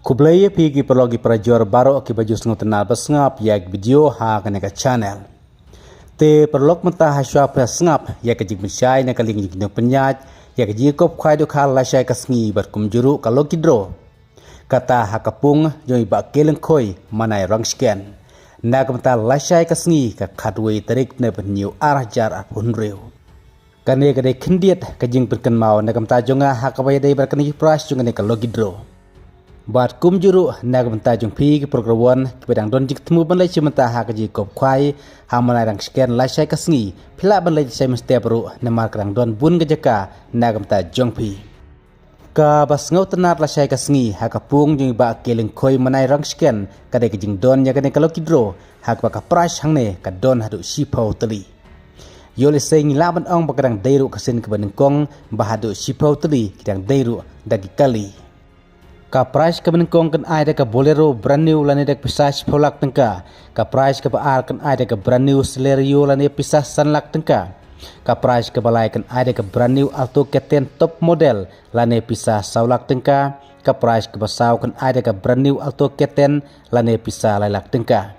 Kublai pigi perlogi perajor baru ki baju sengut tenal besngap yak video ha kena ke channel. Te perlok mentah hasyap sengap yak kejik mensyai na kaling jik penyaj yak jikop khwai du khal lasyai kasngi berkum juru kalau kidro. Kata ha kapung joi ba keleng khoi manai rang scan. Na kamta lasyai kasngi ka khadwei tarik ne penyu arah jar apun reu. Kane kade kendiet kejing perken mau na kamta jonga ha kabai dai berkani pras jonga ne kalau kidro. Bat kum juru nag benta jung pi ki program kibedang don jik temu ban lai cimenta ha kaji kop khwai ha manai rang scan lai sai kasngi phila ban lai sai mesti peru nemar krang don bun gejaka nag benta jung pi ka bas ngau tenat lai sai kasngi ha kapung jung ba keleng khoi manai rang scan kade kejing don ya kane kalau kidro ha ka price hangne ka don hadu sipau teli yole sai ngila ban ong bakadang dairu kasin kebaneng kong bahadu sipau teli kidang dairu dagi kali ka price ka benengkong kan ai ka bolero brand new lane dek pisah polak tengka ka price ka baar kan ai ka brand new celerio lane pisah sanlak tengka ka price ka balai kan ai ka brand new alto keten top model lane pisah saulak tengka ka price ka basau kan ai ka brand new alto keten lane pisah lailak tengka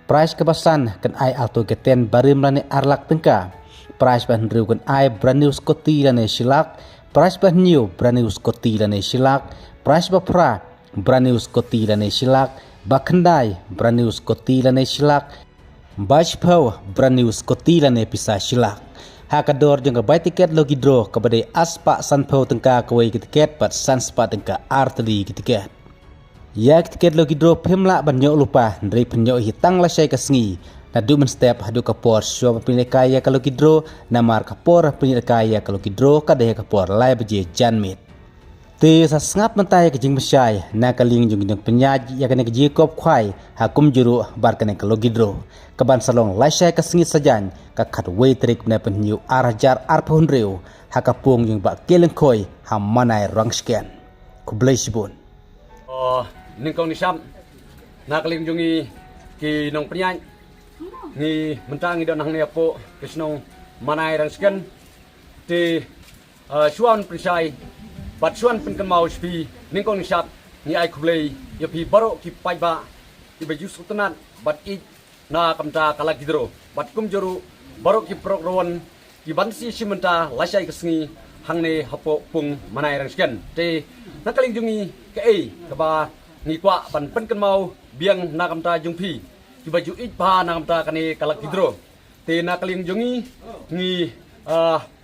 price ka basan kan ai alto keten barim lane arlak tengka price ban riu kan ai brand new scotty lane silak price ban new brand new scotty lane silak price bapra brand new Scotty lane silak bakandai brand new Scotty lane silak bajpau brand new Scotty lane pisah silak hakador jeng bai tiket logi draw kabade aspa sanpau tengka kawai tiket pat sanspa tengka arteli tiket yak tiket logi draw pemla banyo lupa ndri penyo hitang la syai kasngi na dumen step hadu kapor syo pinle kaya kalau kidro namar kapor pinle kaya kalau kidro kadeh kapor lai beje janmit te sa sngap mentai ke jing mesyai na kaling jung jung penyaj ya kene ke jikop khwai hakum juru bar kene ke logidro keban salong lasyai ke sengit sajan ka khat wei trik na penyu arjar arphun reu hakapung jung ba keleng khoi ha manai rang scan kublai sibun ningkong ni sam na kaling jungi ki nong penyaj ni mentang idon hang ni apo kisnong manai rang scan te suan prisai bat suan penkan mau spi ningkong nisap ni ai kublai ya pi baro ki pai ba ki baju sultanat bat I na kamta kala gidro bat kum juru baro ki program ki bansi simenta lasai kesngi hangne hapo pung manai rangsken te nakaling jungi ke ke ba ni kwa ban penkan mau biang na kamta jungpi ki baju I ba na kamta kane kala gidro te nakaling jungi ni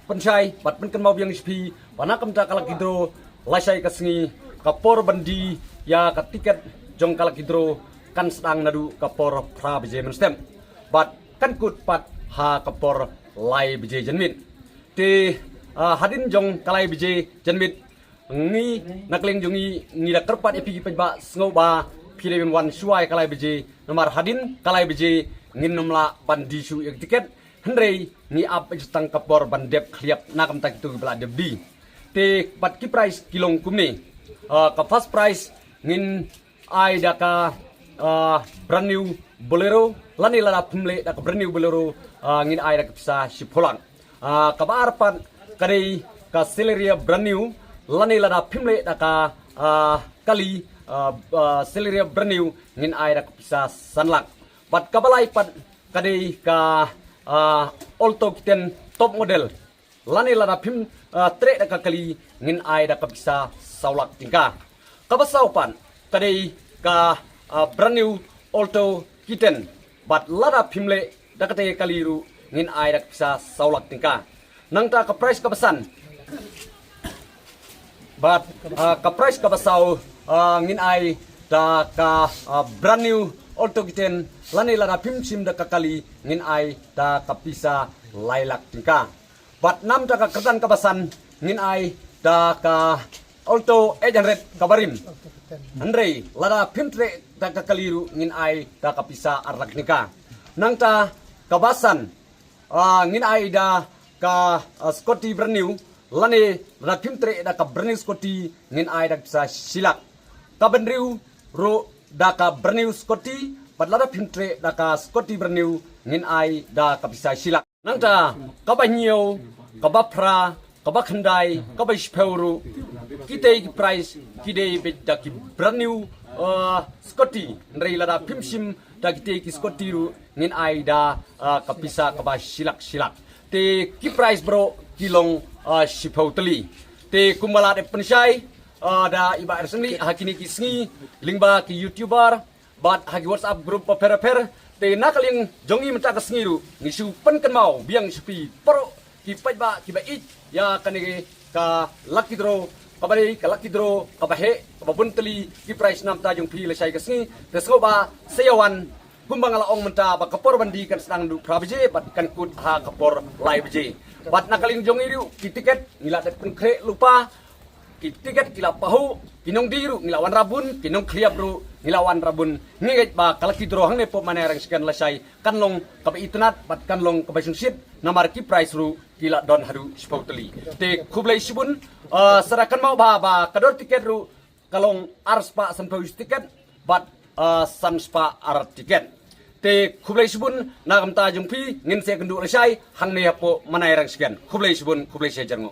pensai bat penkan mau biang spi panakam ta kalak hidro lasai kasngi kapor bandi ya katiket jong kalak hidro kan sedang nadu kapor pra beje menstem bat kan kut pat ha kapor lai beje jenmit te hadin jong kalai beje jenmit ngi nakling jongi ngi da kerpat epi pejba sngoba pile wan suai kalai beje nomor hadin kalai beje ngin nomla bandi su ek tiket hendrei ni ap justang kapor bandep kliap nakam tak itu bela debdi te pat ki price kilong kumni ka first price ngin ai da ka brand new bolero lani la pumle da ka brand new bolero ngin ai da ka pisa sipolang ka bar pat kadai ka celeria brand new lani la da pumle da ka kali celeria brand new ngin ai da ka pisa sanlak pat kabalai pat kadai ka alto kiten top model lani la da pim tre da kali ngin ai da kapisa saulak tingka kabasau pan kadai ka brand new alto kiten bat la da pimle da kate kaliru ngin ai da kapisa saulak tingka nangta ka price kabasan bat ka price kabasau ngin ai da ka brand new alto kiten lani la da pim sim da kali ngin ai da kapisa lailak tingka bat nam da kertan kabasan ngin ai da ka alto 800 kabarim andre lada pimtre da ka kaliru ngin ai da ka pisa arlak nika nangta kabasan ngin ai da ka Scotty brand new lane da pimtre da ka brand new Scotty ngin ai da pisa silak kabenriu ro da ka brand new Scotty bat lada pimtre da ka Scotty brand new ngin ai da ka pisa silak nangta kabanyio kabapra kabak handai kabak speuru kita price kita beda ki brand new Scotty dari lada pimsim da kita ki Scotty ru ngin ai da kapisa kabak silak te ki price bro kilong sipau teli te kumbala de pensyai da iba resni hakini ki sngi lingba ki youtuber bat hagi WhatsApp group per te nakaling jongi mentak sngiru ngisu pen kan mau biang sepi pro ki ba ki ba it ya kanige ka lucky draw kabali ka lucky draw kabahe kababun teli ki price nam ta jong pi le sai ka sngi te ba sayawan kumbang ala ong menta ba kapor bandi kan sedang du prabeje bat kan kut ha kapor lai beje bat nakaling jongi ru ki tiket ngila de pengkre lupa ki tiket kila pahu kinong diru ngilawan rabun kinong kriap ru ngilawan rabun ngiget ba kalaki dro hang ne po manarang sekian lasai kanlong kaba itnat bat kanlong kaba sungsit namar ki price ru kila don haru spotli te kublai sibun serakan mau ba kador tiket ru kalong arspa sanpau tiket bat sanspa ar tiket te kublai sibun nagam ta jungpi ngin se kendu lasai hang ne po manarang sekian kublai sibun kublai se jango